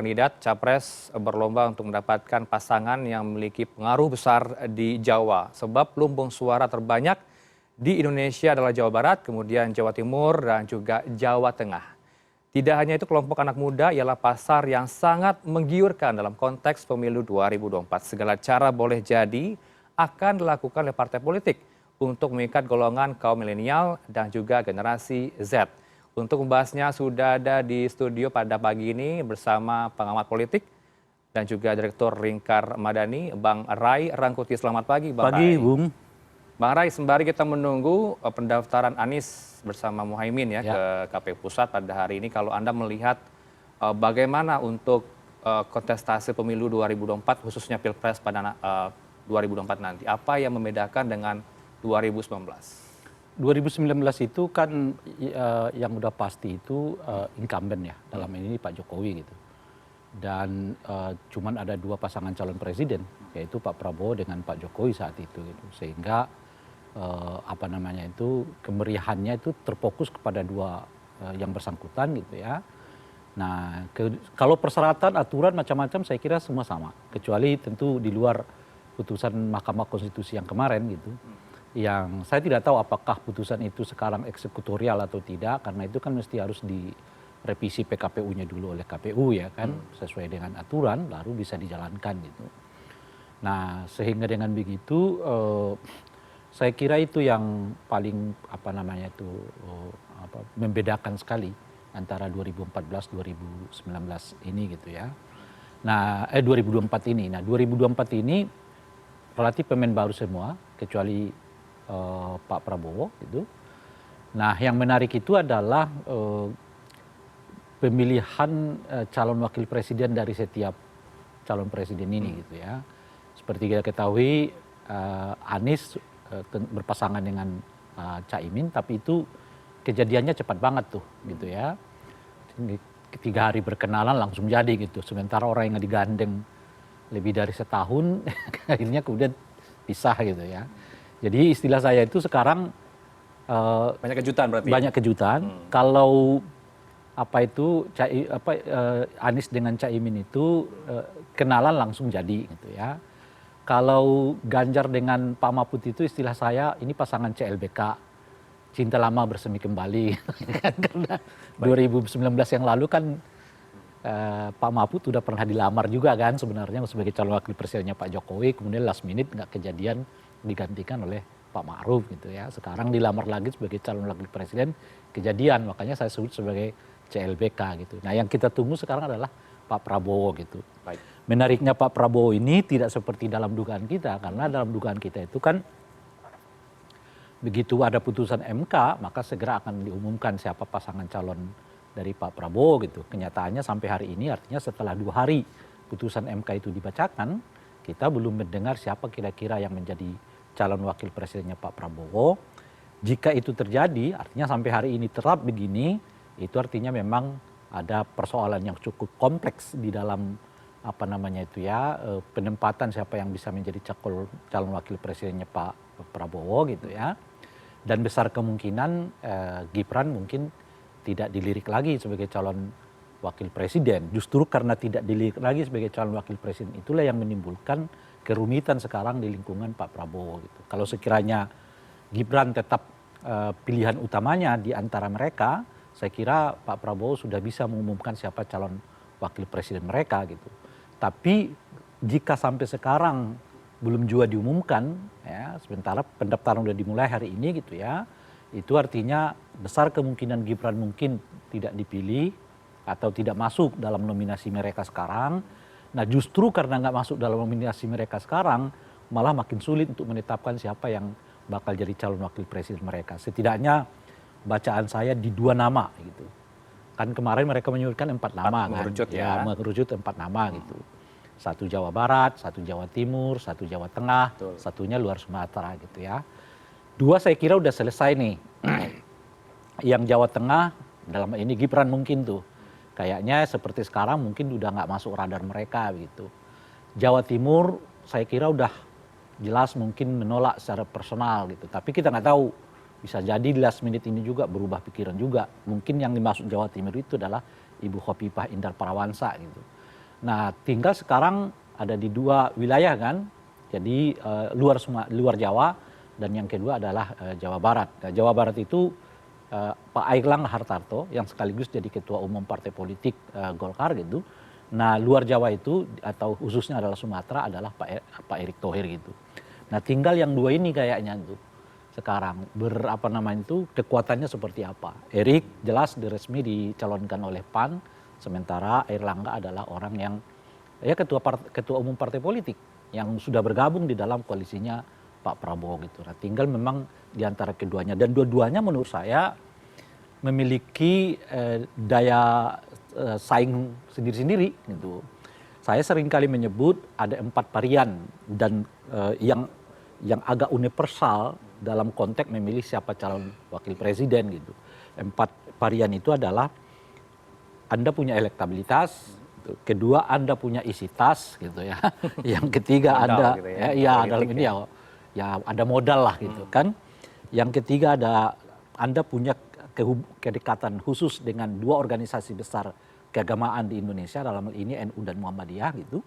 Kandidat Capres berlomba untuk mendapatkan pasangan yang memiliki pengaruh besar di Jawa. Sebab lumbung suara terbanyak di Indonesia adalah Jawa Barat, kemudian Jawa Timur, dan juga Jawa Tengah. Tidak hanya itu, kelompok anak muda ialah pasar yang sangat menggiurkan dalam konteks pemilu 2024. Segala cara boleh jadi akan dilakukan oleh partai politik untuk mengikat golongan kaum milenial dan juga generasi Z. Untuk membahasnya sudah ada di studio pada pagi ini bersama pengamat politik dan juga Direktur Lingkar Madani, Bang Ray Rangkuti. Selamat pagi, Bang Pagi, Ray. Bung. Bang Ray, sembari kita menunggu pendaftaran Anies bersama Muhaimin ya ke KPU Pusat pada hari ini, kalau Anda melihat bagaimana untuk kontestasi pemilu 2024 khususnya Pilpres pada 2024 nanti, apa yang membedakan dengan 2019? 2019 itu kan yang udah pasti itu incumbent ya, dalam ini Pak Jokowi gitu. Dan cuman ada dua pasangan calon presiden, yaitu Pak Prabowo dengan Pak Jokowi saat itu gitu. Sehingga kemeriahannya itu terfokus kepada dua yang bersangkutan gitu ya. Nah, kalau persyaratan, aturan macam-macam saya kira semua sama, kecuali tentu di luar putusan Mahkamah Konstitusi yang kemarin gitu. Yang saya tidak tahu apakah putusan itu sekarang eksekutorial atau tidak, karena itu kan mesti harus direvisi PKPU-nya dulu oleh KPU ya kan, sesuai dengan aturan baru bisa dijalankan gitu. Nah, sehingga dengan begitu saya kira itu yang paling membedakan sekali antara 2014-2019 ini gitu ya. Nah, 2024 ini. Nah, 2024 ini relatif pemain baru semua kecuali Pak Prabowo gitu. Nah, yang menarik itu adalah pemilihan calon wakil presiden dari setiap calon presiden ini gitu ya. Seperti kita ketahui Anies berpasangan dengan Caimin, tapi itu kejadiannya cepat banget tuh gitu ya. 3 hari berkenalan langsung jadi gitu. Sementara orang yang digandeng lebih dari setahun akhirnya kemudian pisah gitu ya. Jadi istilah saya itu sekarang banyak kejutan berarti. Banyak kejutan. Kalau Anies dengan Caimin itu kenalan langsung jadi gitu ya. Kalau Ganjar dengan Pak Mahfud itu istilah saya ini pasangan CLBK, cinta lama bersemi kembali. Karena 2019 yang lalu kan Pak Mahfud sudah pernah dilamar juga kan sebenarnya sebagai calon wakil presidennya Pak Jokowi, kemudian last minute nggak kejadian, digantikan oleh Pak Ma'ruf gitu ya. Sekarang dilamar lagi sebagai calon wakil presiden, kejadian, makanya saya sebut sebagai CLBK gitu. Nah, yang kita tunggu sekarang adalah Pak Prabowo gitu. Baik. Menariknya Pak Prabowo ini tidak seperti dalam dugaan kita, karena dalam dugaan kita itu kan begitu ada putusan MK maka segera akan diumumkan siapa pasangan calon dari Pak Prabowo gitu. Kenyataannya sampai hari ini, artinya setelah 2 hari putusan MK itu dibacakan, kita belum mendengar siapa kira-kira yang menjadi calon wakil presidennya Pak Prabowo. Jika itu terjadi, artinya sampai hari ini tetap begini, itu artinya memang ada persoalan yang cukup kompleks di dalam penempatan siapa yang bisa menjadi calon wakil presidennya Pak Prabowo gitu ya. Dan besar kemungkinan Gibran mungkin tidak dilirik lagi sebagai calon wakil presiden. Justru karena tidak dilirik lagi sebagai calon wakil presiden itulah yang menimbulkan kerumitan sekarang di lingkungan Pak Prabowo gitu. Kalau sekiranya Gibran tetap pilihan utamanya di antara mereka, saya kira Pak Prabowo sudah bisa mengumumkan siapa calon wakil presiden mereka gitu. Tapi jika sampai sekarang belum juga diumumkan, ya, sementara pendaftaran sudah dimulai hari ini gitu ya, itu artinya besar kemungkinan Gibran mungkin tidak dipilih atau tidak masuk dalam nominasi mereka sekarang. Nah, justru karena nggak masuk dalam nominasi mereka sekarang, malah makin sulit untuk menetapkan siapa yang bakal jadi calon wakil presiden mereka. Setidaknya bacaan saya di 2 nama gitu. Kan kemarin mereka menyebutkan 4 nama kan. Mengerucut 4 nama gitu. 1 Jawa Barat, 1 Jawa Timur, 1 Jawa Tengah, satunya luar Sumatera gitu ya. 2 saya kira udah selesai nih. Yang Jawa Tengah dalam ini Gibran mungkin tuh. Kayaknya seperti sekarang mungkin udah nggak masuk radar mereka gitu. Jawa Timur saya kira udah jelas mungkin menolak secara personal gitu. Tapi kita nggak tahu. Bisa jadi di last minute ini juga berubah pikiran juga. Mungkin yang dimaksud Jawa Timur itu adalah Ibu Khofifah Indar Parawansa gitu. Nah, tinggal sekarang ada di dua wilayah kan. Jadi luar Jawa dan yang kedua adalah Jawa Barat. Nah, Jawa Barat itu Pak Airlangga Hartarto yang sekaligus jadi ketua umum partai politik Golkar gitu. Nah, luar Jawa itu atau khususnya adalah Sumatera adalah Pak Erick Thohir gitu. Nah, tinggal yang dua ini kayaknya tuh sekarang berapa namanya itu kekuatannya seperti apa. Erick jelas resmi dicalonkan oleh PAN, sementara Airlangga adalah orang yang ya ketua umum partai politik yang sudah bergabung di dalam koalisinya Pak Prabowo gitu. Nah, tinggal memang di antara keduanya dan dua-duanya menurut saya memiliki daya saing sendiri-sendiri gitu. Saya seringkali menyebut ada 4 varian dan yang agak universal dalam konteks memilih siapa calon wakil presiden gitu. 4 varian itu adalah Anda punya elektabilitas, kedua Anda punya isi tas gitu ya. Yang ketiga Modal Anda gitu ya dalam ini ya ada modal lah gitu kan. Yang ketiga Anda punya kedekatan khusus dengan 2 organisasi besar keagamaan di Indonesia dalam hal ini NU dan Muhammadiyah gitu.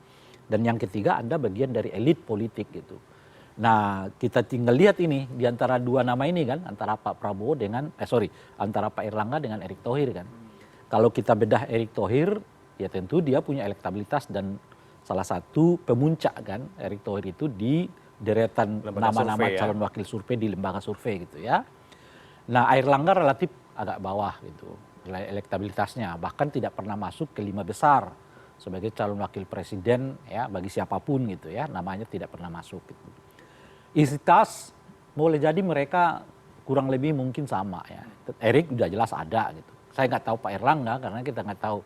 Dan yang ketiga Anda bagian dari elit politik gitu. Nah, kita tinggal lihat ini di antara 2 nama ini kan, antara Pak Prabowo antara Pak Airlangga dengan Erick Thohir kan. Kalau kita bedah Erick Thohir, ya tentu dia punya elektabilitas dan salah satu pemuncak kan Erick Thohir itu di deretan nama-nama calon wakil survei di lembaga survei gitu ya. Nah, Airlangga relatif agak bawah gitu elektabilitasnya, bahkan tidak pernah masuk ke 5 besar sebagai calon wakil presiden ya bagi siapapun gitu ya, namanya tidak pernah masuk gitu. Isi tas boleh jadi mereka kurang lebih mungkin sama ya. Erick udah jelas ada gitu. Saya nggak tahu Pak Airlangga karena kita nggak tahu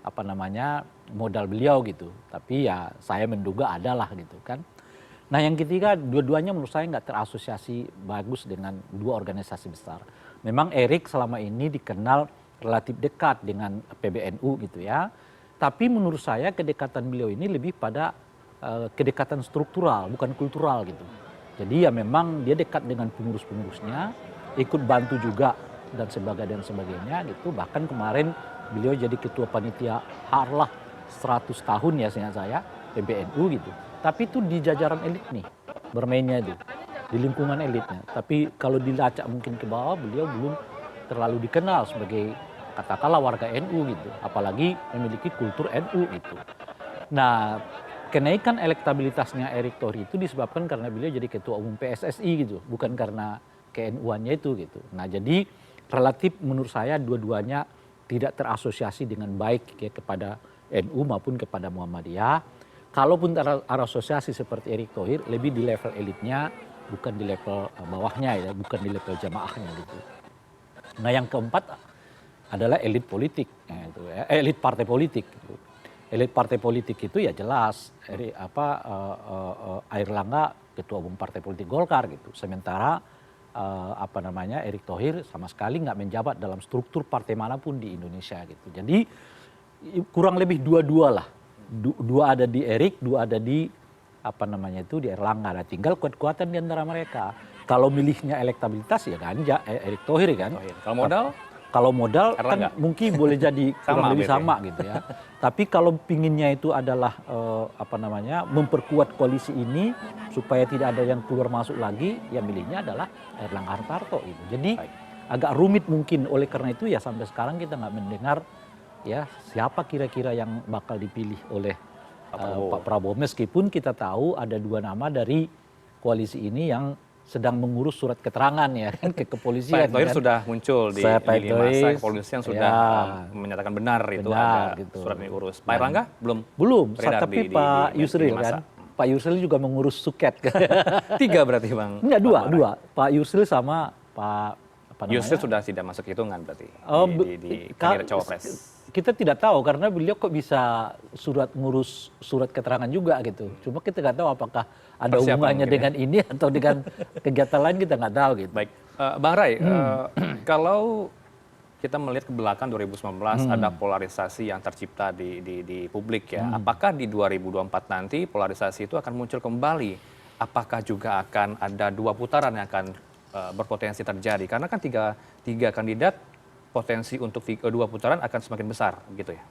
apa namanya modal beliau gitu. Tapi ya saya menduga ada lah gitu kan. Nah yang ketiga dua-duanya menurut saya nggak terasosiasi bagus dengan 2 organisasi besar. Memang Erick selama ini dikenal relatif dekat dengan PBNU gitu ya. Tapi menurut saya kedekatan beliau ini lebih pada kedekatan struktural bukan kultural gitu. Jadi ya memang dia dekat dengan pengurus-pengurusnya, ikut bantu juga dan sebagainya gitu. Bahkan kemarin beliau jadi ketua panitia harlah 100 tahun ya seingat saya PBNU gitu. Tapi itu di jajaran elit nih bermainnya itu, di lingkungan elitnya. Tapi kalau dilacak mungkin ke bawah beliau belum terlalu dikenal sebagai katakanlah warga NU gitu. Apalagi memiliki kultur NU gitu. Nah, kenaikan elektabilitasnya Erick Thohir itu disebabkan karena beliau jadi ketua umum PSSI gitu, bukan karena ke-NU-annya itu gitu. Nah, jadi relatif menurut saya dua-duanya tidak terasosiasi dengan baik ya kepada NU maupun kepada Muhammadiyah. Kalaupun terasosiasi seperti Erick Thohir lebih di level elitnya, bukan di level bawahnya ya, bukan di level jamaahnya gitu. Nah, yang keempat adalah elit politik, elit partai politik gitu. Elit partai politik itu ya jelas Airlangga ketua umum partai politik Golkar gitu. Sementara Erick Thohir sama sekali nggak menjabat dalam struktur partai manapun di Indonesia gitu. Jadi kurang lebih dua-dua lah. Dua ada di Erick, 2 ada di di Airlangga. Nah, tinggal kuat-kuatan di antara mereka. Kalau milihnya elektabilitas ya Erick Thohir kan. Kalau modal kan mungkin boleh jadi kurang lebih sama gitu ya. Tapi kalau pinginnya itu adalah memperkuat koalisi ini supaya tidak ada yang keluar masuk lagi, ya milihnya adalah Airlangga Hartarto gitu. Jadi agak rumit mungkin oleh karena itu ya sampai sekarang kita nggak mendengar ya siapa kira-kira yang bakal dipilih oleh Pak Prabowo. Meskipun kita tahu ada 2 nama dari koalisi ini yang sedang mengurus surat keterangan ya kan ke kepolisian. Pak Thohir sudah muncul di lini masa kepolisian sudah menyatakan benar itu ada gitu. Surat ini urus. Pak Airlangga belum. Tapi Pak Yusril kan, Pak Yusril juga mengurus suket. 3 berarti Bang? Enggak, 2. Pak Yusril sama Pak Yusril sudah tidak masuk hitungan berarti di kandidat cawapres. Kita tidak tahu karena beliau kok bisa ngurus surat keterangan juga gitu. Cuma kita nggak tahu apakah ada hubungannya dengan ini atau dengan kegiatan lain, kita nggak tahu gitu. Baik, Bang Ray, kalau kita melihat ke belakang 2019 ada polarisasi yang tercipta di publik ya. Apakah di 2024 nanti polarisasi itu akan muncul kembali? Apakah juga akan ada 2 putaran yang akan berpotensi terjadi? Karena kan tiga kandidat potensi untuk 2 putaran akan semakin besar gitu ya.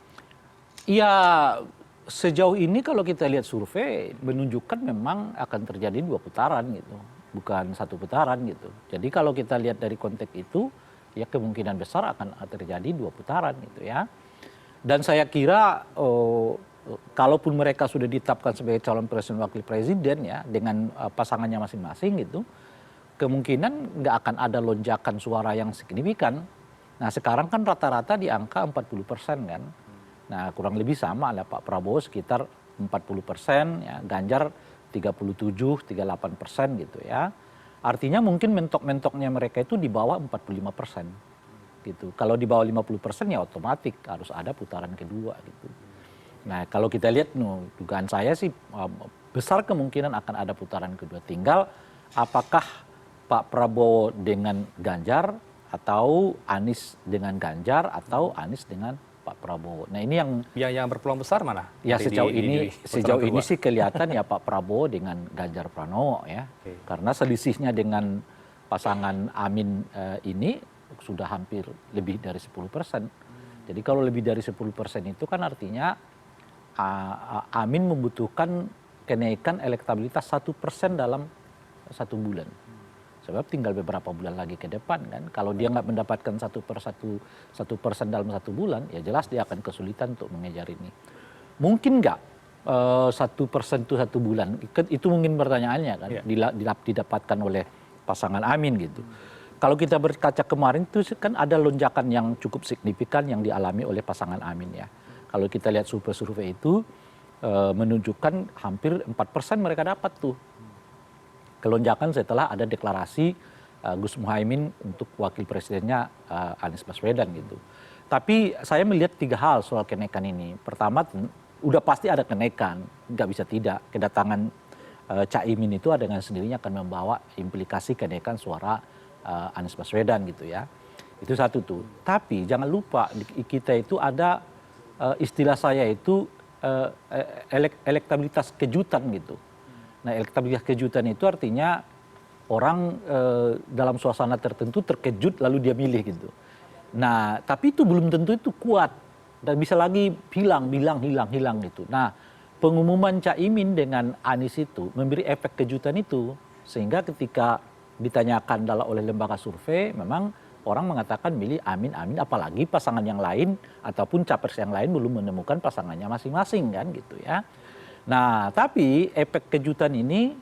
Iya, sejauh ini kalau kita lihat survei menunjukkan memang akan terjadi 2 putaran gitu, bukan 1 putaran gitu. Jadi kalau kita lihat dari konteks itu, ya kemungkinan besar akan terjadi 2 putaran gitu ya. Dan saya kira kalaupun mereka sudah ditetapkan sebagai calon presiden wakil presiden ya dengan pasangannya masing-masing gitu, kemungkinan nggak akan ada lonjakan suara yang signifikan. Nah sekarang kan rata-rata di angka 40% kan. Nah kurang lebih sama lah Pak Prabowo sekitar 40%, ya, Ganjar 37-38% gitu ya. Artinya mungkin mentok-mentoknya mereka itu di bawah 45% gitu. Kalau di bawah 50% ya otomatis harus ada putaran kedua gitu. Nah kalau kita lihat dugaan saya sih besar kemungkinan akan ada putaran kedua. Tinggal apakah Pak Prabowo dengan Ganjar atau Anies dengan Ganjar atau Anies dengan Pak Prabowo. Nah ini yang berpeluang besar mana? ya sejauh ini kedua? sih kelihatan ya Pak Prabowo dengan Ganjar Pranowo ya. Oke. Karena selisihnya dengan pasangan Amin ini sudah hampir lebih dari 10%. Jadi kalau lebih dari 10% itu kan artinya Amin membutuhkan kenaikan elektabilitas 1% dalam 1 bulan. Sebab tinggal beberapa bulan lagi ke depan kan. Kalau dia nggak mendapatkan 1% dalam 1 bulan, ya jelas dia akan kesulitan untuk mengejar ini. Mungkin nggak 1% itu 1 bulan? Itu mungkin pertanyaannya kan. Didapatkan oleh pasangan Amin gitu. Kalau kita berkaca kemarin itu kan ada lonjakan yang cukup signifikan yang dialami oleh pasangan Amin ya. Kalau kita lihat survei itu menunjukkan hampir 4% mereka dapat tuh. Kelonjakan setelah ada deklarasi Gus Muhaimin untuk wakil presidennya Anies Baswedan gitu. Tapi saya melihat 3 hal soal kenaikan ini. Pertama, udah pasti ada kenaikan, nggak bisa tidak. Kedatangan Caimin itu dengan sendirinya akan membawa implikasi kenaikan suara Anies Baswedan gitu ya. Itu satu tuh. Tapi jangan lupa kita itu ada istilah saya itu elektabilitas kejutan gitu. Nah elektabilitas kejutan itu artinya orang dalam suasana tertentu terkejut lalu dia milih gitu. Nah tapi itu belum tentu itu kuat dan bisa lagi hilang gitu. Nah pengumuman Caimin dengan Anies itu memberi efek kejutan itu sehingga ketika ditanyakan oleh lembaga survei memang orang mengatakan milih Amin apalagi pasangan yang lain ataupun capres yang lain belum menemukan pasangannya masing-masing kan gitu ya. Nah, tapi efek kejutan ini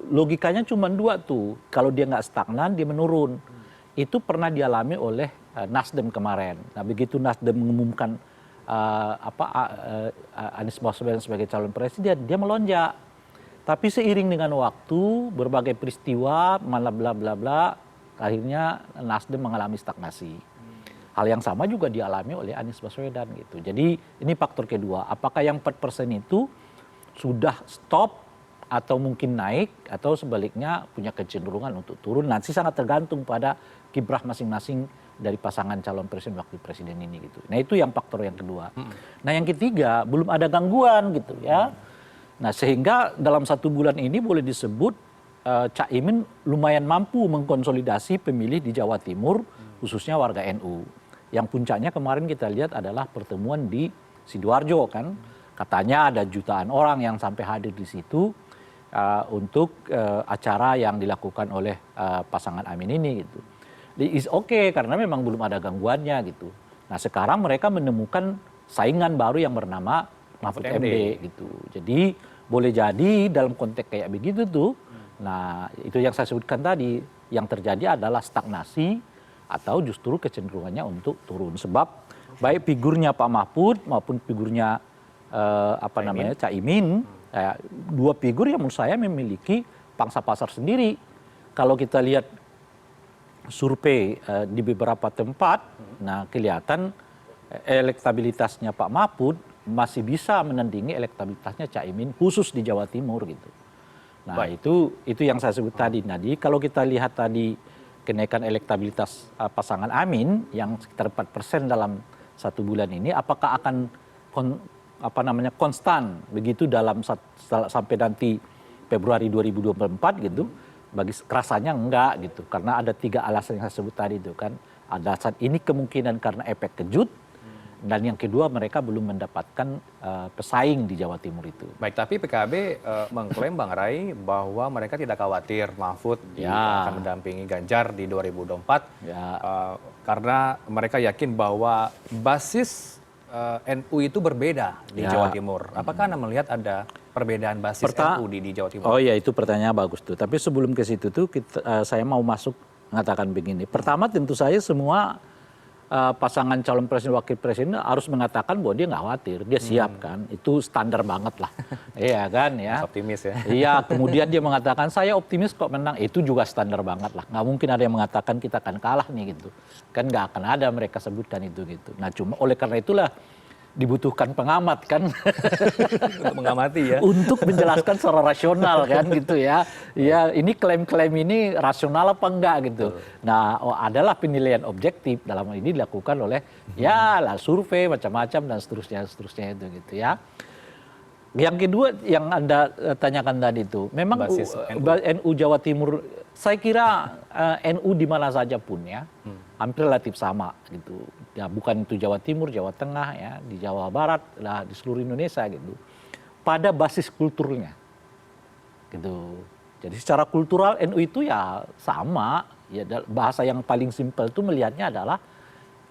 logikanya cuma 2 tuh. Kalau dia nggak stagnan, dia menurun. Itu pernah dialami oleh Nasdem kemarin. Nah, begitu Nasdem mengumumkan Anies Baswedan sebagai calon presiden, dia melonjak. Tapi seiring dengan waktu, berbagai peristiwa, malah bla bla bla, akhirnya Nasdem mengalami stagnasi. Hal yang sama juga dialami oleh Anies Baswedan gitu. Jadi ini faktor kedua. Apakah yang 4% itu sudah stop atau mungkin naik atau sebaliknya punya kecenderungan untuk turun? Nanti sangat tergantung pada kiprah masing-masing dari pasangan calon presiden wakil presiden ini gitu. Nah itu yang faktor yang kedua. Nah yang ketiga belum ada gangguan gitu ya. Nah sehingga dalam 1 bulan ini boleh disebut Caimin lumayan mampu mengkonsolidasi pemilih di Jawa Timur khususnya warga NU. Yang puncaknya kemarin kita lihat adalah pertemuan di Sidoarjo kan. Katanya ada jutaan orang yang sampai hadir di situ untuk acara yang dilakukan oleh pasangan Amin ini gitu. Is okay karena memang belum ada gangguannya gitu. Nah sekarang mereka menemukan saingan baru yang bernama Mahfud MD gitu. Jadi boleh jadi dalam konteks kayak begitu tuh. Nah itu yang saya sebutkan tadi. Yang terjadi adalah stagnasi atau justru kecenderungannya untuk turun sebab baik figurnya Pak Mahfud maupun figurnya Caimin 2 figur yang menurut saya memiliki pangsa pasar sendiri. Kalau kita lihat survei di beberapa tempat, nah kelihatan elektabilitasnya Pak Mahfud masih bisa menandingi elektabilitasnya Caimin khusus di Jawa Timur gitu. Nah itu yang saya sebut tadi. Kalau kita lihat tadi kenaikan elektabilitas pasangan Amin yang sekitar 4% dalam 1 bulan ini, apakah akan konstan begitu sampai nanti Februari 2024 gitu? Bagi rasanya enggak gitu, karena ada 3 alasan yang saya sebut tadi itu kan. Alasan ini kemungkinan karena efek kejut, Dan yang kedua mereka belum mendapatkan pesaing di Jawa Timur itu. Baik, tapi PKB mengklaim Bang Rai bahwa mereka tidak khawatir Mahfud Ya. akan mendampingi Ganjar di 2024 Ya. karena mereka yakin bahwa basis NU itu berbeda di Ya. Jawa Timur. Apakah Anda melihat ada perbedaan basis NU di Jawa Timur? Oh ya, itu pertanyaan bagus tuh. Tapi sebelum ke situ tuh saya mau masuk mengatakan begini. Pertama tentu saja semua pasangan calon presiden wakil presiden harus mengatakan bahwa dia nggak khawatir, dia siap kan, itu standar banget lah, iya kan ya. Optimis ya. Iya, kemudian dia mengatakan saya optimis kok menang, itu juga standar banget lah. Nggak mungkin ada yang mengatakan kita akan kalah nih gitu, kan nggak akan ada mereka sebutkan itu gitu. Nah cuma oleh karena itulah dibutuhkan pengamat kan Untuk mengamati ya. untuk menjelaskan secara rasional kan gitu ya. Ya ini klaim-klaim ini rasional apa enggak gitu. Nah adalah penilaian objektif dalam hal ini dilakukan oleh ya lah survei macam-macam dan seterusnya itu gitu ya. Yang kedua yang Anda tanyakan tadi itu memang Basis NU Jawa Timur saya kira NU di mana saja pun ya hampir relatif sama gitu. Ya bukan itu Jawa Timur, Jawa Tengah ya, di Jawa Barat, lah di seluruh Indonesia gitu. Pada basis kulturnya. Gitu. Jadi secara kultural NU itu ya sama, ya bahasa yang paling simpel itu melihatnya adalah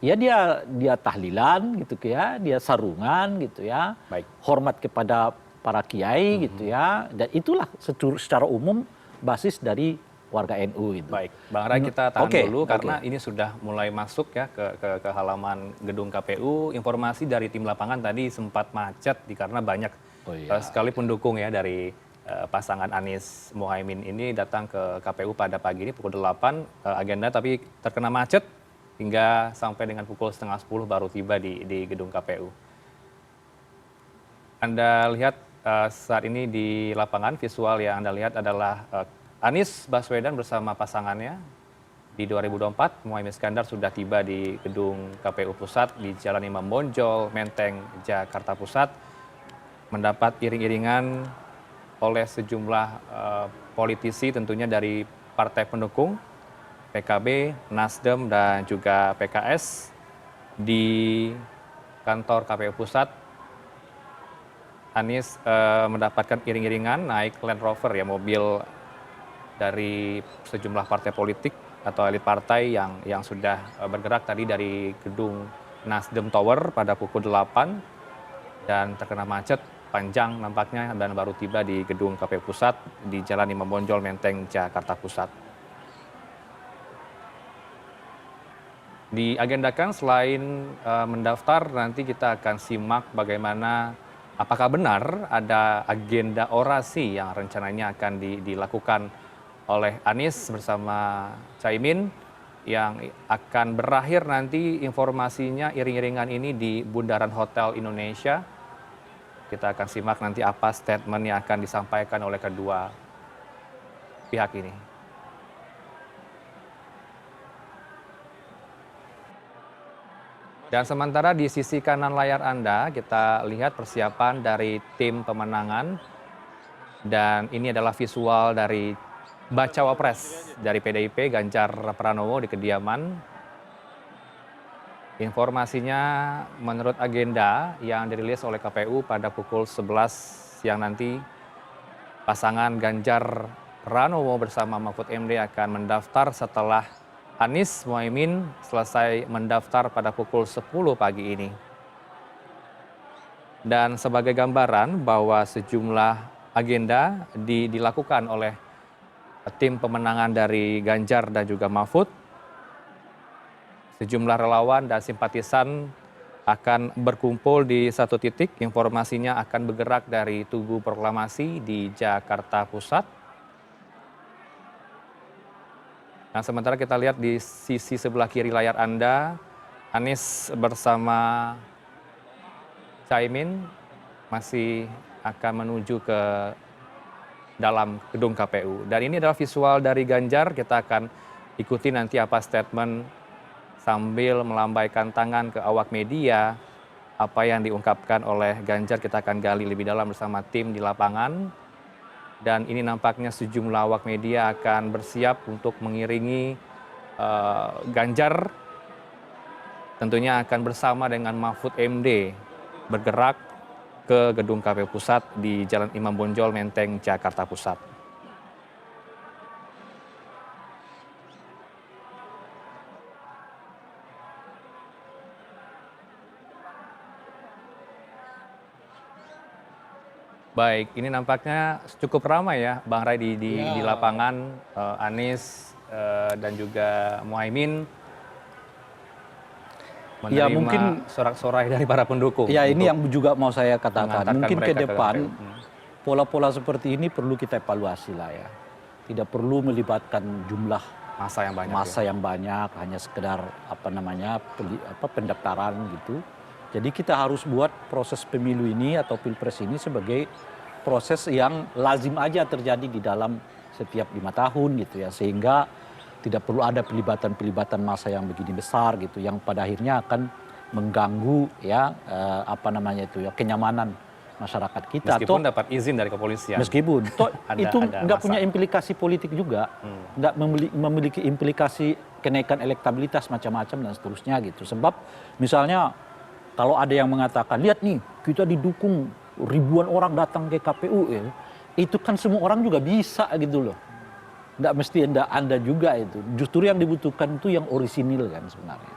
ya dia tahlilan gitu ya, dia sarungan gitu ya. Baik. Hormat kepada para kiai gitu ya. Dan itulah secara umum basis dari warga NU itu. Baik, Bang Rai kita tahan Oke, dulu karena oke. ini sudah mulai masuk ya ke halaman gedung KPU. Informasi dari tim lapangan tadi sempat macet karena banyak Oh, iya. sekali pendukung ya dari pasangan Anies Mohaimin ini datang ke KPU pada pagi ini pukul 8 agenda tapi terkena macet hingga sampai dengan pukul setengah 10 baru tiba di gedung KPU. Anda lihat saat ini di lapangan visual yang Anda lihat adalah Anies Baswedan bersama pasangannya di 2024, Muhaimin Iskandar sudah tiba di gedung KPU Pusat di Jalan Imam Bonjol, Menteng, Jakarta Pusat, mendapat iring-iringan oleh sejumlah politisi tentunya dari partai pendukung, PKB, Nasdem, dan juga PKS di kantor KPU Pusat. Anies mendapatkan iring-iringan naik Land Rover ya, mobil dari sejumlah partai politik atau elit partai yang sudah bergerak tadi dari gedung Nasdem Tower pada pukul 8 dan terkena macet panjang nampaknya dan baru tiba di gedung KPU Pusat di Jalan Imam Bonjol, Menteng, Jakarta Pusat. Diagendakan selain mendaftar nanti kita akan simak bagaimana apakah benar ada agenda orasi yang rencananya akan dilakukan oleh Anies bersama Caimin yang akan berakhir nanti informasinya iring-iringan ini di Bundaran Hotel Indonesia. Kita akan simak nanti apa statement yang akan disampaikan oleh kedua pihak ini. Dan sementara di sisi kanan layar Anda kita lihat persiapan dari tim pemenangan dan ini adalah visual dari Bacawa Pres dari PDIP Ganjar Pranowo di kediaman. Informasinya menurut agenda yang dirilis oleh KPU pada pukul 11 siang nanti pasangan Ganjar Pranowo bersama Mahfud MD akan mendaftar setelah Anies Mohaimin selesai mendaftar pada pukul 10 pagi ini. Dan sebagai gambaran bahwa sejumlah agenda dilakukan oleh tim pemenangan dari Ganjar dan juga Mahfud. Sejumlah relawan dan simpatisan akan berkumpul di satu titik. Informasinya akan bergerak dari Tugu Proklamasi di Jakarta Pusat. Nah, sementara kita lihat di sisi sebelah kiri layar Anda, Anies bersama Caimin masih akan menuju ke dalam gedung KPU. Dan ini adalah visual dari Ganjar, kita akan ikuti nanti apa statement sambil melambaikan tangan ke awak media, apa yang diungkapkan oleh Ganjar kita akan gali lebih dalam bersama tim di lapangan. Dan ini nampaknya sejumlah awak media akan bersiap untuk mengiringi Ganjar tentunya akan bersama dengan Mahfud MD bergerak ke gedung KPU Pusat di Jalan Imam Bonjol, Menteng, Jakarta Pusat. Baik, ini nampaknya cukup ramai ya, Bang Ray di lapangan. Anies dan juga Muhaimin menerima Ya, mungkin sorak-sorai dari para pendukung. ya ini untuk yang juga mau saya katakan. mengantarkan Mungkin ke mereka ke depan KPU. pola-pola seperti ini perlu kita evaluasi lah ya. Tidak perlu melibatkan jumlah Masa yang banyak. masa Ya. yang banyak, hanya sekedar pendaftaran gitu. Jadi kita harus buat proses pemilu ini atau pilpres ini sebagai proses yang lazim aja terjadi di dalam setiap 5 tahun gitu ya, sehingga tidak perlu ada pelibatan-pelibatan massa yang begini besar gitu, yang pada akhirnya akan mengganggu ya kenyamanan masyarakat kita. Meskipun dapat izin dari kepolisian. Meskipun itu ada nggak masa. punya implikasi politik juga, nggak memiliki implikasi kenaikan elektabilitas macam-macam dan seterusnya gitu. Sebab misalnya kalau ada yang mengatakan, lihat nih kita didukung ribuan orang datang ke KPU ya, itu kan semua orang juga bisa gitu loh. Nggak mesti anda juga itu. Justru yang dibutuhkan itu yang orisinil kan sebenarnya.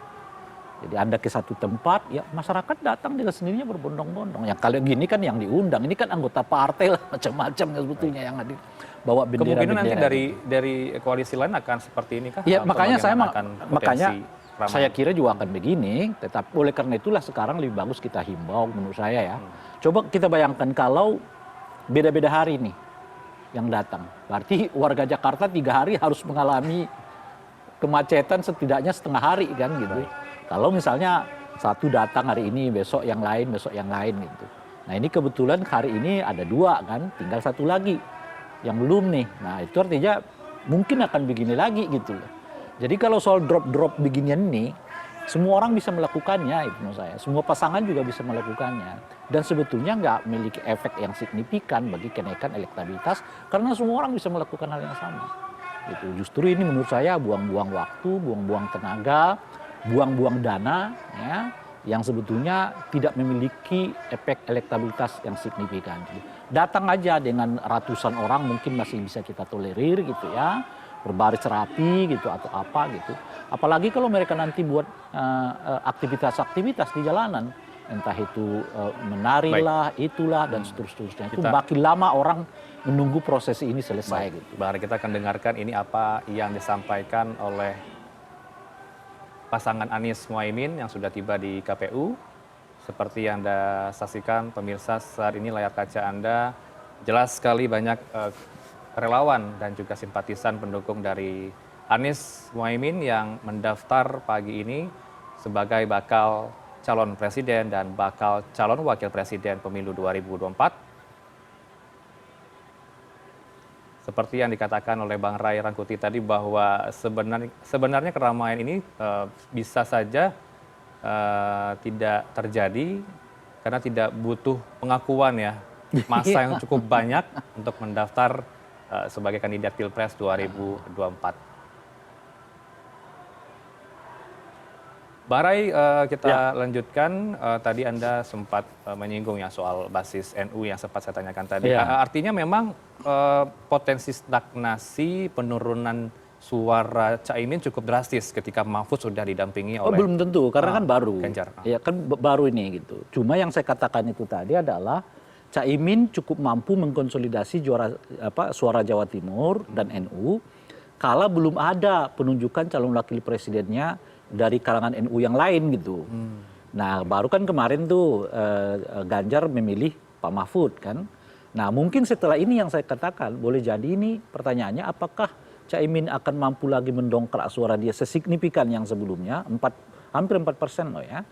Jadi Anda ke satu tempat, ya masyarakat datang dengan sendirinya berbondong-bondong. Yang kalau gini kan yang diundang, ini kan anggota partai lah macam-macam ya sebetulnya yang hadir bawa bendera-bendera. Kemungkinan nanti dari koalisi lain akan seperti ini kah? Ya Atau makanya bagaimana saya kira juga akan begini. Tetapi oleh karena itulah sekarang lebih bagus kita himbau menurut saya ya. Coba kita bayangkan kalau beda-beda hari nih yang datang. Berarti warga Jakarta 3 hari harus mengalami kemacetan setidaknya setengah hari kan gitu. Kalau misalnya satu datang hari ini, besok yang lain gitu. Nah ini kebetulan hari ini ada 2 kan, tinggal satu lagi yang belum nih. Nah itu artinya mungkin akan begini lagi gitu loh. Jadi kalau soal drop-drop beginian ini, semua orang bisa melakukannya itu menurut saya. Semua pasangan juga bisa melakukannya. Dan sebetulnya nggak memiliki efek yang signifikan bagi kenaikan elektabilitas, karena semua orang bisa melakukan hal yang sama. Gitu. Justru ini menurut saya buang-buang waktu, buang-buang tenaga, buang-buang dana ya, yang sebetulnya tidak memiliki efek elektabilitas yang signifikan. Datang aja dengan ratusan orang mungkin masih bisa kita tolerir gitu ya, berbaris rapi gitu atau apa gitu. Apalagi kalau mereka nanti buat aktivitas-aktivitas di jalanan, entah itu menari lah, itulah dan seterusnya. Itu makin lama orang menunggu proses ini selesai gitu. Baik, kita akan dengarkan ini apa yang disampaikan oleh pasangan Anies Muhaimin yang sudah tiba di KPU. Seperti yang Anda saksikan pemirsa saat ini layar kaca Anda, jelas sekali banyak relawan dan juga simpatisan pendukung dari Anies Muhaimin yang mendaftar pagi ini sebagai bakal calon presiden dan bakal calon wakil presiden pemilu 2024. Seperti yang dikatakan oleh Bang Ray Rangkuti tadi bahwa sebenarnya keramaian ini bisa saja tidak terjadi karena tidak butuh pengakuan ya, masa yang cukup banyak untuk mendaftar sebagai kandidat Pilpres 2024. Bang Ray, kita lanjutkan. Tadi Anda sempat menyinggung ya soal basis NU yang sempat saya tanyakan tadi. Artinya memang potensi stagnasi penurunan suara Caimin cukup drastis ketika Mahfud sudah didampingi oleh... Belum tentu, karena kan baru. Ganjar. Ya kan baru ini gitu. Cuma yang saya katakan itu tadi adalah Caimin cukup mampu mengkonsolidasi suara Jawa Timur dan NU kala belum ada penunjukan calon wakil presidennya dari kalangan NU yang lain gitu. Nah baru kan kemarin tuh Ganjar memilih Pak Mahfud kan. Nah mungkin setelah ini yang saya katakan boleh jadi ini pertanyaannya apakah Caimin akan mampu lagi mendongkrak suara dia sesignifikan yang sebelumnya, hampir 4% loh ya.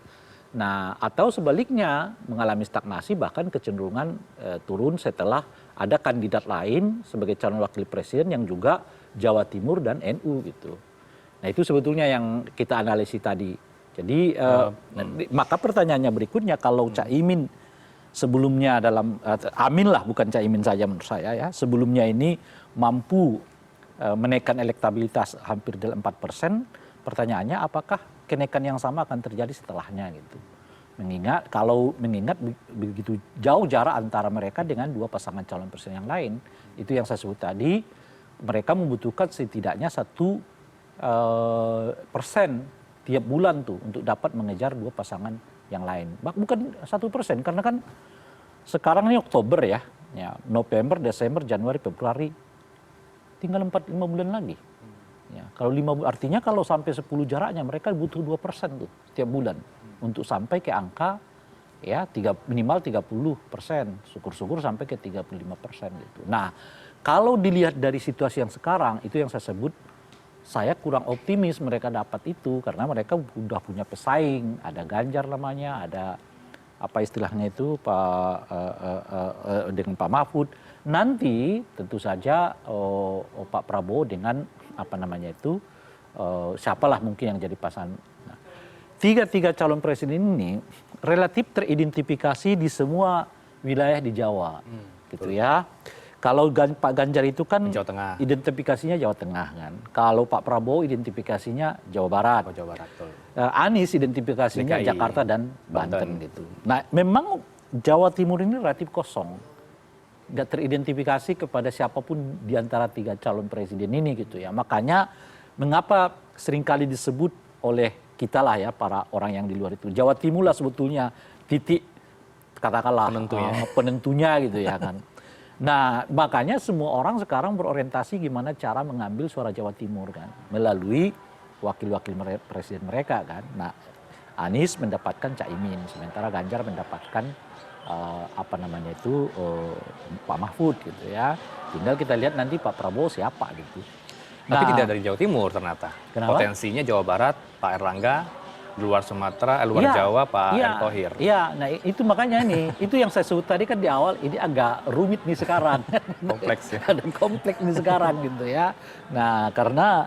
Nah atau sebaliknya mengalami stagnasi bahkan kecenderungan turun setelah ada kandidat lain sebagai calon wakil presiden yang juga Jawa Timur dan NU gitu. Nah itu sebetulnya yang kita analisis tadi. Jadi maka pertanyaannya berikutnya kalau Caimin sebelumnya Amin lah bukan Caimin saja menurut saya ya, sebelumnya ini mampu menaikkan elektabilitas hampir 4%, pertanyaannya apakah kenaikan yang sama akan terjadi setelahnya gitu. Mengingat begitu jauh jarak antara mereka dengan dua pasangan calon presiden yang lain, itu yang saya sebut tadi, mereka membutuhkan setidaknya 1% tiap bulan tuh untuk dapat mengejar dua pasangan yang lain. Bukan 1%, karena kan sekarang ini Oktober ya, November, Desember, Januari, Februari, tinggal 4-5 bulan lagi. Ya, kalau artinya kalau sampai 10 jaraknya mereka butuh 2% tuh tiap bulan untuk sampai ke angka ya minimal 30%, syukur-syukur sampai ke 35% gitu. Nah, kalau dilihat dari situasi yang sekarang, itu yang saya sebut, saya kurang optimis mereka dapat itu karena mereka sudah punya pesaing, ada Ganjar namanya, ada apa istilahnya itu dengan Pak Mahfud. Nanti tentu saja Pak Prabowo dengan apa namanya itu siapalah mungkin yang jadi pasangan. Nah, tiga calon presiden ini relatif teridentifikasi di semua wilayah di Jawa, gitu ya. Kalau Pak Ganjar itu kan Jawa Tengah, identifikasinya Jawa Tengah kan. Kalau Pak Prabowo identifikasinya Jawa Barat. oh, Jawa Barat. Anies identifikasinya DKI, Jakarta dan Banten gitu. Nah, memang Jawa Timur ini relatif kosong. Nggak teridentifikasi kepada siapapun di antara tiga calon presiden ini gitu ya. Makanya mengapa seringkali disebut oleh kita lah ya, para orang yang di luar itu, Jawa Timur lah sebetulnya titik katakanlah penentunya gitu ya kan. Nah, makanya semua orang sekarang berorientasi gimana cara mengambil suara Jawa Timur kan, melalui wakil-wakil presiden mereka kan. Nah, Anies mendapatkan Caimin, sementara Ganjar mendapatkan Pak Mahfud gitu ya. Tinggal kita lihat nanti Pak Prabowo siapa gitu. Tapi tidak dari Jawa Timur ternyata. Kenapa? Potensinya Jawa Barat, Pak Erlangga, luar Sumatera, luar Jawa, Pak Erick Thohir. Iya, nah itu makanya nih, itu yang saya sebut tadi kan di awal, ini agak rumit nih sekarang. Kompleks ya. Ada kompleks nih sekarang gitu ya. Nah, karena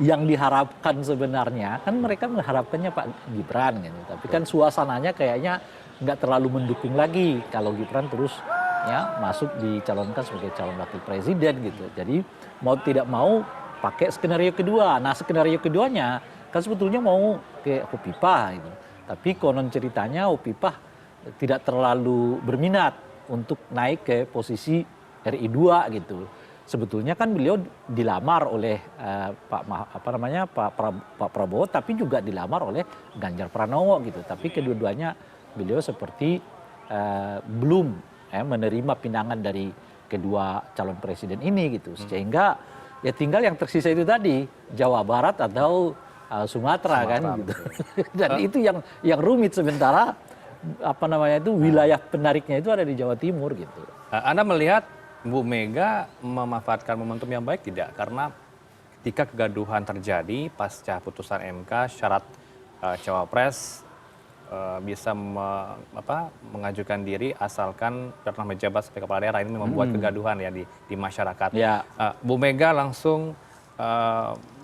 yang diharapkan sebenarnya, kan mereka mengharapkannya Pak Gibran gitu. Tapi kan suasananya kayaknya nggak terlalu mendukung lagi kalau Gibran terus ya masuk dicalonkan sebagai calon wakil presiden gitu. Jadi mau tidak mau pakai skenario kedua. Nah, skenario keduanya kan sebetulnya mau ke Hopipa gitu. Tapi konon ceritanya Hopipa tidak terlalu berminat untuk naik ke posisi RI 2 gitu. Sebetulnya kan beliau dilamar oleh Pak Prabowo, tapi juga dilamar oleh Ganjar Pranowo gitu. Tapi kedua-duanya beliau seperti belum menerima pinangan dari kedua calon presiden ini gitu. Sehingga ya tinggal yang tersisa itu tadi, Jawa Barat atau Sumatera kan gitu. Dan itu yang rumit, sementara wilayah penariknya itu ada di Jawa Timur gitu. Anda melihat Bu Mega memanfaatkan momentum yang baik tidak? Karena ketika kegaduhan terjadi pasca putusan MK, syarat cawapres bisa mengajukan diri asalkan pernah menjabat sebagai kepala daerah, ini membuat kegaduhan ya di masyarakat. Ya. Bu Mega langsung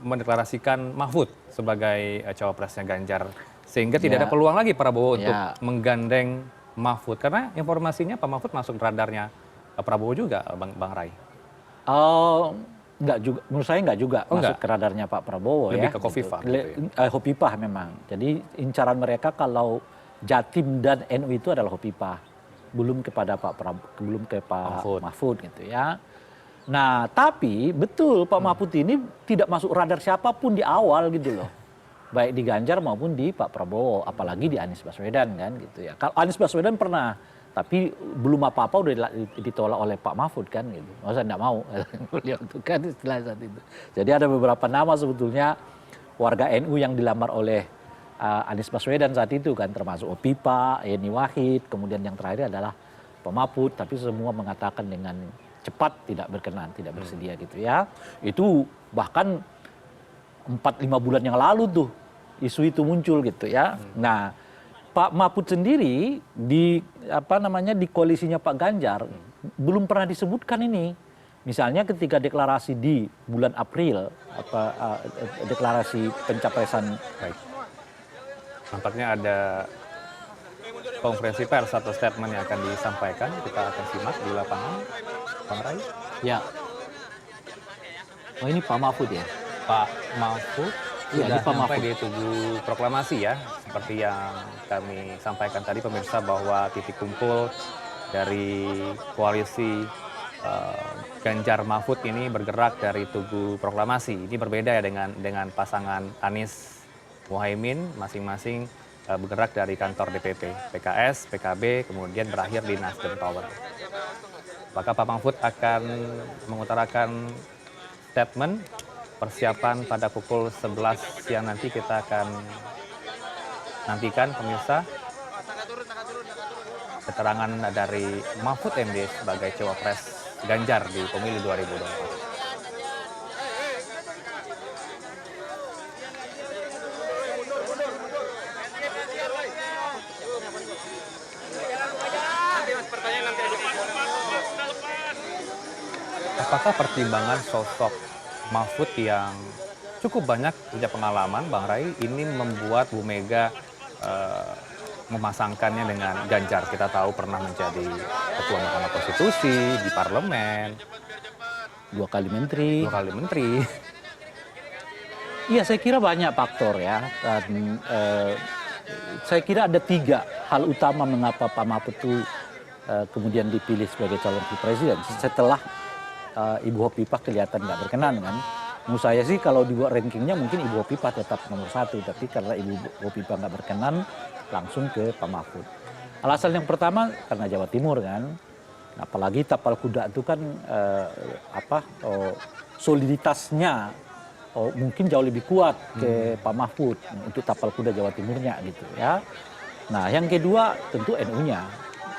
mendeklarasikan Mahfud sebagai cawapresnya Ganjar, sehingga tidak ada peluang lagi Prabowo untuk menggandeng Mahfud, karena informasinya Pak Mahfud masuk radarnya Prabowo juga, Bang Rai. Enggak juga, menurut saya enggak juga masuk ke radarnya Pak Prabowo. Lebih ya. ke Khofifah gitu ya? Khofifah memang. Jadi incaran mereka kalau Jatim dan NU itu adalah Khofifah, belum kepada Pak Mahfud gitu ya. Nah, tapi betul Pak Mahfud ini tidak masuk radar siapapun di awal gitu loh. Baik di Ganjar maupun di Pak Prabowo, apalagi di Anies Baswedan kan gitu ya. Kalau Anies Baswedan pernah, tapi belum apa-apa udah ditolak oleh Pak Mahfud kan gitu. Masa enggak mau beliau itu kan istilah saat itu. Jadi ada beberapa nama sebetulnya warga NU yang dilamar oleh Anies Baswedan saat itu kan, termasuk Hopipa, Yeni Wahid, kemudian yang terakhir adalah Pak Mahfud, tapi semua mengatakan dengan cepat tidak berkenan, tidak bersedia gitu ya. Itu bahkan 4-5 bulan yang lalu tuh isu itu muncul gitu ya. Nah, Pak Mahfud sendiri di koalisinya Pak Ganjar belum pernah disebutkan ini. Misalnya ketika deklarasi di bulan April, deklarasi pencapresan. Baik. Nampaknya ada konferensi pers atau statement yang akan disampaikan. Kita akan simak di lapangan, Bang Rai. Ya. Oh, ini Pak Mahfud ya? Pak Mahfud sudah di Pak sampai Mahfud. di Tugu Proklamasi ya, seperti yang kami sampaikan tadi pemirsa bahwa titik kumpul dari koalisi Ganjar Mahfud ini bergerak dari Tugu Proklamasi. Ini berbeda ya dengan pasangan Anies Muhaimin, masing-masing bergerak dari kantor DPP, PKS, PKB, kemudian berakhir di Nasdem Tower. Apakah Pak Mahfud akan mengutarakan statement persiapan pada pukul 11 siang nanti? Kita akan nantikan pemirsa keterangan dari Mahfud MD sebagai cawapres Ganjar di pemilu 2024. Apakah pertimbangan sosok Mahfud yang cukup banyak punya pengalaman, Bang Rai, ini membuat Bu Mega memasangkannya dengan Ganjar? Kita tahu pernah menjadi Ketua Mahkamah Konstitusi di parlemen, 2 kali menteri. 2 kali menteri. Iya, saya kira banyak faktor ya. Dan saya kira ada 3 hal utama mengapa Pak Mahfud itu kemudian dipilih sebagai calon presiden. Setelah Ibu Hovifah kelihatan nggak berkenan kan. Menurut saya sih kalau dibuat rankingnya mungkin Ibu Hovifah tetap nomor 1. Tapi karena Ibu Hovifah nggak berkenan, langsung ke Pak Mahfud. Alasan yang pertama karena Jawa Timur kan. Apalagi tapal kuda itu kan soliditasnya mungkin jauh lebih kuat ke Pak Mahfud untuk tapal kuda Jawa Timurnya gitu ya. Nah yang kedua tentu NU-nya.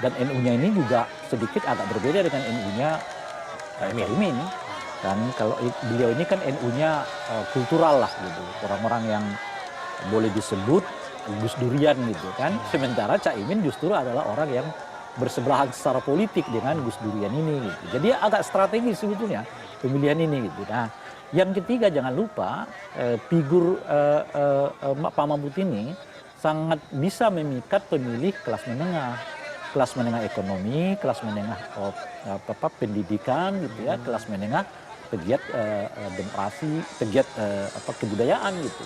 Dan NU-nya ini juga sedikit agak berbeda dengan NU-nya Caimin. Dan kalau beliau ini kan NU-nya kultural lah gitu. Orang-orang yang boleh disebut Gus Durian gitu kan. Sementara Caimin justru adalah orang yang bersebelahan secara politik dengan Gus Durian ini gitu. Jadi agak strategis sebetulnya pemilihan ini gitu. Nah, yang ketiga jangan lupa figur Pak Mahfud ini sangat bisa memikat pemilih kelas menengah ekonomi, kelas menengah pendidikan gitu ya, kelas menengah pegiat demokrasi, pegiat kebudayaan gitu.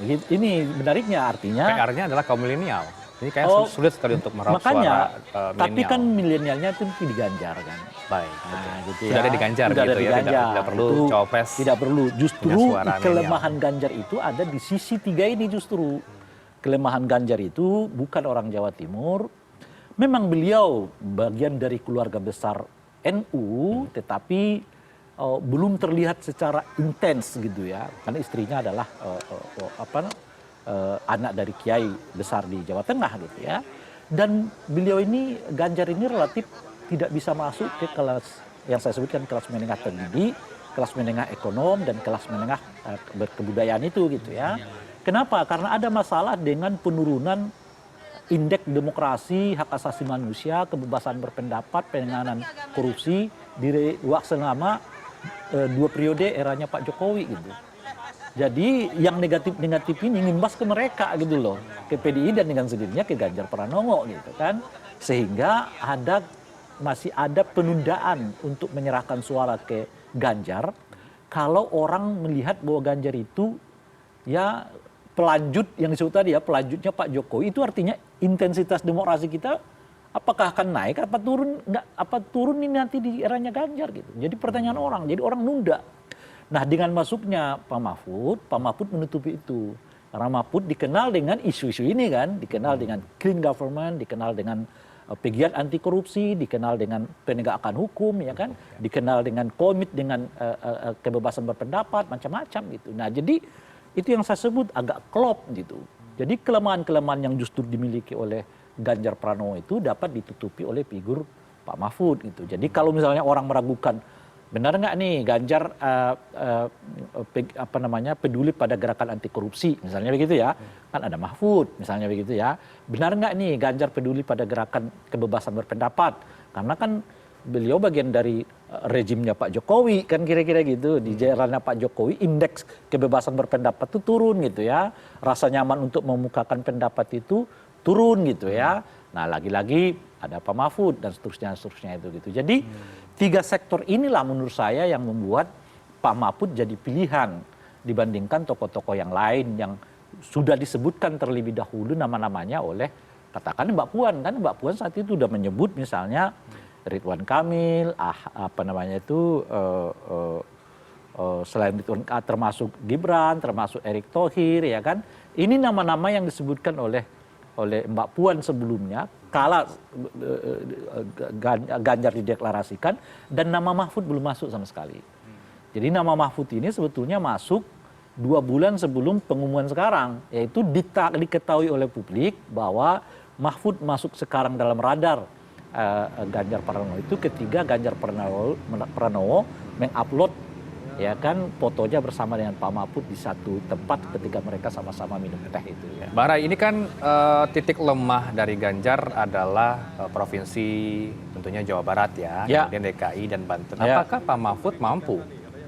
Ini menariknya artinya. PR-nya adalah kaum milenial. Ini kayaknya sulit sekali untuk meraup makanya, suara milenial. Tapi kan milenialnya itu di Ganjar kan. Baik. Nah, gitu sudah ada di Ganjar gitu ya, tidak perlu cawapres. Tidak perlu. Justru kelemahan Ganjar itu ada di sisi 3 ini justru. Kelemahan Ganjar itu bukan orang Jawa Timur. Memang beliau bagian dari keluarga besar NU, tetapi belum terlihat secara intens gitu ya. Karena istrinya adalah anak dari kiai besar di Jawa Tengah gitu ya. Dan beliau ini, Ganjar ini relatif tidak bisa masuk ke kelas yang saya sebutkan kelas menengah terdidik, kelas menengah ekonom, dan kelas menengah berkebudayaan itu gitu ya. Kenapa? Karena ada masalah dengan penurunan indeks demokrasi, hak asasi manusia, kebebasan berpendapat, penanganan korupsi di waktu selama 2 periode eranya Pak Jokowi gitu. Jadi yang negatif-negatif ini ngimbas ke mereka gitu loh. Ke PDI dan dengan sendirinya ke Ganjar Pranowo gitu kan. Sehingga masih ada penundaan untuk menyerahkan suara ke Ganjar. Kalau orang melihat bahwa Ganjar itu ya pelanjut yang disebut tadi ya, pelanjutnya Pak Jokowi, itu artinya intensitas demokrasi kita apakah akan naik apa turun, turun ini nanti di eranya Ganjar gitu. Jadi pertanyaan orang, jadi orang nunda. Nah dengan masuknya Pak Mahfud menutupi itu. Karena Mahfud dikenal dengan isu-isu ini kan, dikenal dengan clean government, dikenal dengan pegiat anti korupsi, dikenal dengan penegakan hukum ya kan, dikenal dengan komit dengan kebebasan berpendapat macam-macam gitu. Nah jadi itu yang saya sebut agak klop gitu. Jadi kelemahan-kelemahan yang justru dimiliki oleh Ganjar Pranowo itu dapat ditutupi oleh figur Pak Mahfud gitu. Jadi kalau misalnya orang meragukan benar nggak nih Ganjar peduli pada gerakan anti korupsi misalnya begitu ya, kan ada Mahfud misalnya begitu ya. Benar nggak nih Ganjar peduli pada gerakan kebebasan berpendapat, karena kan beliau bagian dari rejimnya Pak Jokowi kan kira-kira gitu. Di jalannya Pak Jokowi indeks kebebasan berpendapat itu turun gitu ya, rasa nyaman untuk memukakan pendapat itu turun gitu ya. Nah lagi-lagi ada Pak Mahfud dan seterusnya itu gitu. Jadi 3 sektor inilah menurut saya yang membuat Pak Mahfud jadi pilihan dibandingkan tokoh-tokoh yang lain yang sudah disebutkan terlebih dahulu nama-namanya oleh katakan Mbak Puan kan. Mbak Puan saat itu sudah menyebut misalnya Ridwan Kamil, selain itu termasuk Gibran, termasuk Erick Thohir, ya kan. Ini nama-nama yang disebutkan oleh Mbak Puan sebelumnya, kala Ganjar dideklarasikan, dan nama Mahfud belum masuk sama sekali. Jadi nama Mahfud ini sebetulnya masuk 2 bulan sebelum pengumuman sekarang, yaitu diketahui oleh publik bahwa Mahfud masuk sekarang dalam radar Ganjar Pranowo itu ketika Ganjar Pranowo mengupload ya kan fotonya bersama dengan Pak Mahfud di satu tempat ketika mereka sama-sama minum teh itu ya. Bang Ray, ini kan titik lemah dari Ganjar adalah provinsi tentunya Jawa Barat ya, kemudian DKI dan Banten. Apakah Pak Mahfud mampu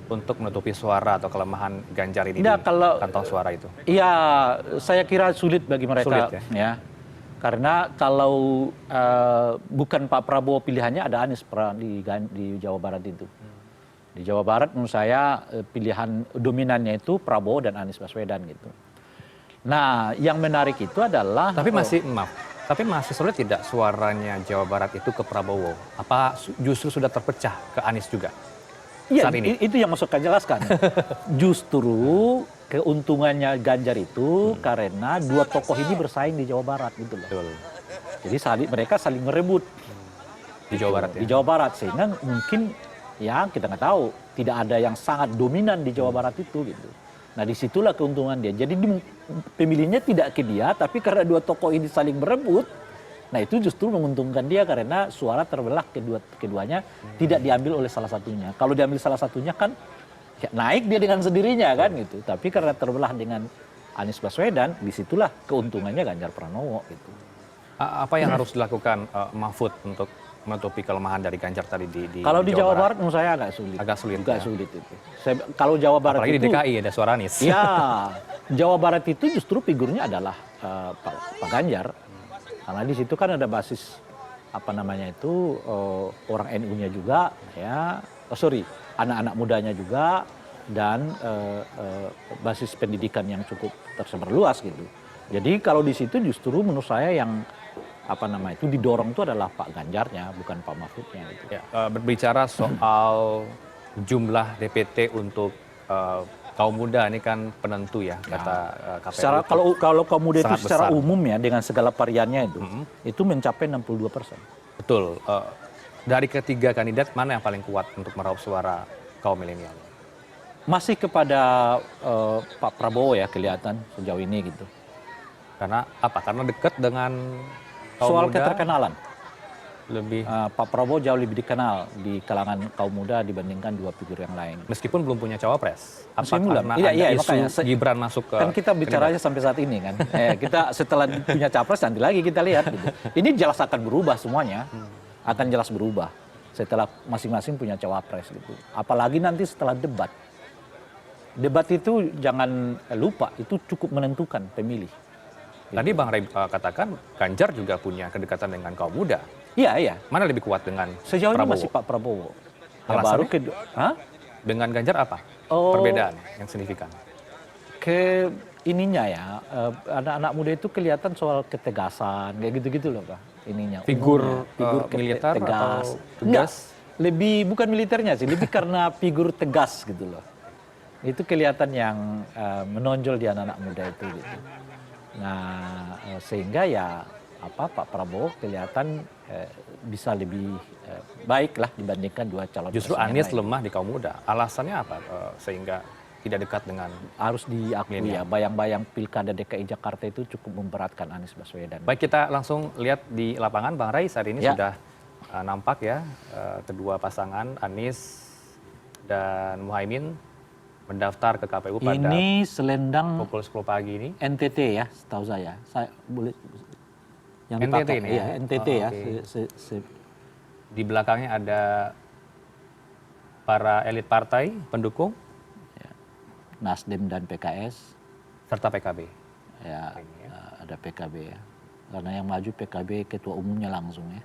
untuk menutupi suara atau kelemahan Ganjar ini di kantong suara itu? Iya, saya kira sulit bagi mereka. Sulit, ya. Karena kalau bukan Pak Prabowo pilihannya ada Anies di Jawa Barat itu. Di Jawa Barat menurut saya pilihan dominannya itu Prabowo dan Anies Baswedan gitu. Nah, yang menarik itu adalah tapi masih sulit tidak suaranya Jawa Barat itu ke Prabowo? Apa justru sudah terpecah ke Anies juga? Iya, saat ini? Itu yang masuk saya jelaskan. Justru keuntungannya Ganjar itu karena 2 tokoh ini bersaing di Jawa Barat gitu loh. Betul. Jadi mereka saling merebut di Jawa Barat ya? Di Jawa Barat, sehingga mungkin ya kita nggak tahu, tidak ada yang sangat dominan di Jawa Barat itu gitu. Nah disitulah keuntungan dia. Jadi pemilihnya tidak ke dia, tapi karena 2 tokoh ini saling berebut, nah itu justru menguntungkan dia karena suara terbelah keduanya tidak diambil oleh salah satunya. Kalau diambil salah satunya kan ya naik dia dengan sendirinya kan gitu. Tapi karena terbelah dengan Anies Baswedan, disitulah keuntungannya Ganjar Pranowo gitu. Apa yang harus dilakukan Mahfud untuk menutupi kelemahan dari Ganjar tadi di kalau di Jawa Barat menurut saya agak sulit. Agak sulit. Agak sulit itu. Kalau Jawa Barat apalagi itu, di DKI ada suara Anies. Ya, Jawa Barat itu justru figurnya adalah Pak Ganjar. Karena di situ kan ada basis orang NU-nya juga ya. Anak-anak mudanya juga dan basis pendidikan yang cukup tersebar luas gitu. Jadi kalau di situ justru menurut saya yang didorong itu adalah Pak Ganjarnya, bukan Pak Mahfudnya. Gitu. Ya, berbicara soal jumlah DPT untuk kaum muda ini kan penentu ya, kata KPU. Kalau kaum muda itu secara besar. umum ya dengan segala variannya itu mencapai 62%. Betul. Dari ketiga kandidat mana yang paling kuat untuk meraup suara kaum milenial? Masih kepada Pak Prabowo ya kelihatan sejauh ini gitu. Karena apa? Karena dekat dengan kaum soal muda, keterkenalan. Lebih Pak Prabowo jauh lebih dikenal di kalangan kaum muda dibandingkan 2 figur yang lain. meskipun belum punya cawapres. Apa Meskipun karena iya, ada isu makanya, Gibran masuk ke kan kita bicaranya sampai saat ini kan. Kita setelah punya capres nanti lagi kita lihat gitu. Ini jelas akan berubah semuanya. Akan jelas berubah setelah masing-masing punya cawapres gitu. Apalagi nanti setelah debat. Debat itu jangan lupa itu cukup menentukan pemilih. Tadi Bang Ray katakan Ganjar juga punya kedekatan dengan kaum muda. Iya. Mana lebih kuat dengan sejauh Prabowo? ini masih Pak Prabowo. Alasannya? Hah? Dengan Ganjar apa? Perbedaan yang signifikan? Ke ininya ya, anak-anak muda itu kelihatan soal ketegasan, kayak gitu-gitu loh Pak. Ininya. Figur militer tegas. atau tegas? Lebih bukan militernya sih, lebih karena figur tegas gitu loh. Itu kelihatan yang menonjol di anak-anak muda itu gitu. Nah, sehingga ya Pak Prabowo kelihatan bisa lebih baik lah dibandingkan 2 calon. Justru Anies lemah di kaum muda. Alasannya apa sehingga tidak dekat dengan? Harus diakui ya, bayang-bayang pilkada DKI Jakarta itu cukup memberatkan Anies Baswedan. Baik, kita langsung lihat di lapangan Bang Ray saat ini sudah nampak ya kedua pasangan Anies dan Muhaimin mendaftar ke KPU pada ini selendang pukul 10 pagi ini. NTT ya, setahu saya. Saya boleh yang NTT dipakai ini ya, NTT ya. Okay. Di belakangnya ada para elit partai pendukung Nasdem dan PKS serta PKB. Ya, ada PKB ya. Karena yang maju PKB ketua umumnya langsung ya.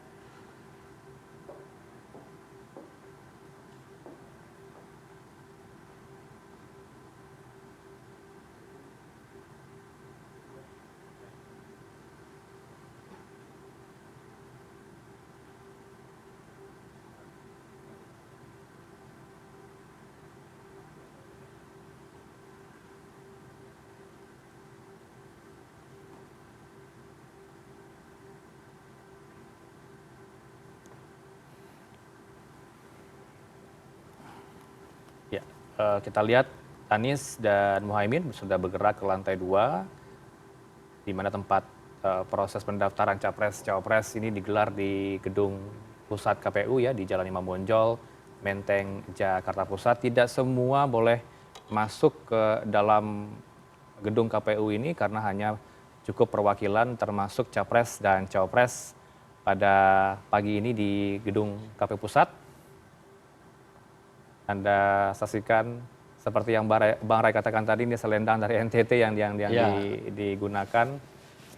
kita lihat Anies dan Muhaimin sudah bergerak ke lantai 2, di mana tempat proses pendaftaran Capres-Cawapres ini digelar di gedung pusat KPU ya, di Jalan Imam Bonjol, Menteng, Jakarta Pusat. Tidak semua boleh masuk ke dalam gedung KPU ini karena hanya cukup perwakilan termasuk Capres dan Cawapres pada pagi ini di gedung KPU Pusat. Anda saksikan seperti yang Bang Ray katakan tadi, ini selendang dari NTT yang digunakan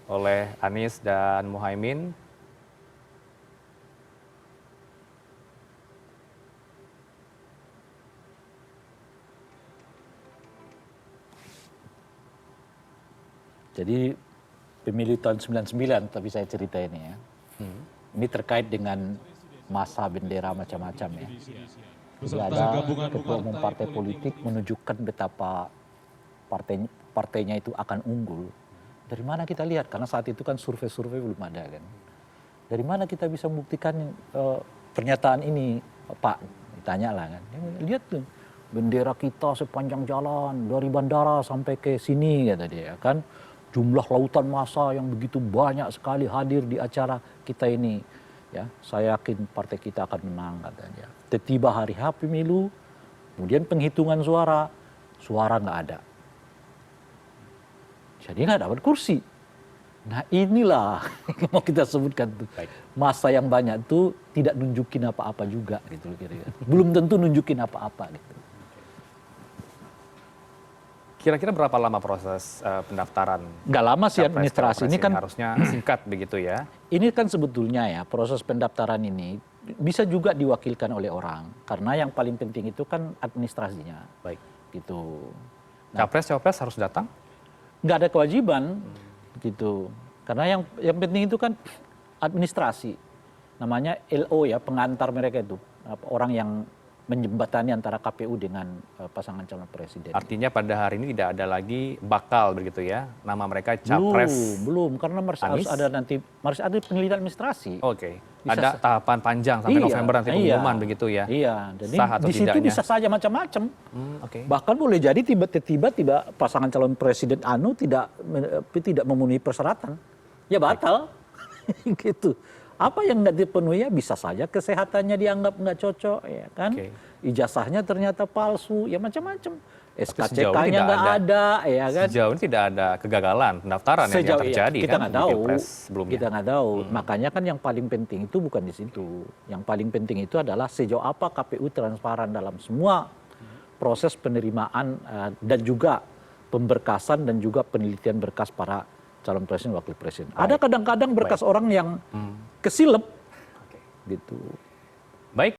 oleh Anies dan Muhaimin. Jadi pemilu tahun 99 tapi saya cerita ini ya. Ini terkait dengan masa bendera macam-macam ya. Jadi ada ketua umum partai politik menunjukkan betapa partainya itu akan unggul. Dari mana kita lihat? Karena saat itu kan survei-survei belum ada kan. Dari mana kita bisa membuktikan pernyataan ini, Pak? Ditanya lah kan. Lihat tuh, bendera kita sepanjang jalan dari bandara sampai ke sini kata dia kan. Jumlah lautan massa yang begitu banyak sekali hadir di acara kita ini. Ya, saya yakin partai kita akan menang katanya. Tiba hari H pemilu, kemudian penghitungan suara nggak ada. Jadi nggak dapat kursi. Nah inilah mau kita sebutkan tuh. Masa yang banyak tuh tidak nunjukin apa-apa juga gitu kira-kira. Belum tentu nunjukin apa-apa gitu. Kira-kira berapa lama proses pendaftaran? Nggak lama sih administrasi ini kan harusnya singkat begitu ya. Ini kan sebetulnya ya proses pendaftaran ini bisa juga diwakilkan oleh orang karena yang paling penting itu kan administrasinya. Baik. Gitu. Nah, Capres-Cawapres harus datang? Nggak ada kewajiban gitu. Karena yang penting itu kan administrasi. Namanya LO ya, pengantar mereka itu. Orang yang menjembatani antara KPU dengan pasangan calon presiden. Artinya pada hari ini tidak ada lagi bakal begitu ya, nama mereka Capres. Belum, karena harus ada nanti, harus ada penelitian administrasi. Oke, ada tahapan panjang sampai November nanti pengumuman begitu ya. Iya, jadi sah atau di situ tidaknya. bisa saja macam-macam. Oke. Bahkan boleh jadi tiba-tiba pasangan calon presiden tidak memenuhi persyaratan, ya batal, gitu. Apa yang nggak dipenuhi ya bisa saja kesehatannya dianggap nggak cocok, ya kan? Ijazahnya ternyata palsu, ya macam-macam. SKCK-nya nggak ada, ya kan? Sejauh ini tidak ada kegagalan pendaftaran yang terjadi kita kan nggak di tahu. Pilpres sebelumnya. Kita nggak tahu. Makanya kan yang paling penting itu bukan di situ. Yang paling penting itu adalah sejauh apa KPU transparan dalam semua proses penerimaan dan juga pemberkasan dan juga penelitian berkas para calon presiden wakil presiden. Ada kadang-kadang berkas orang yang kesilep gitu. Baik.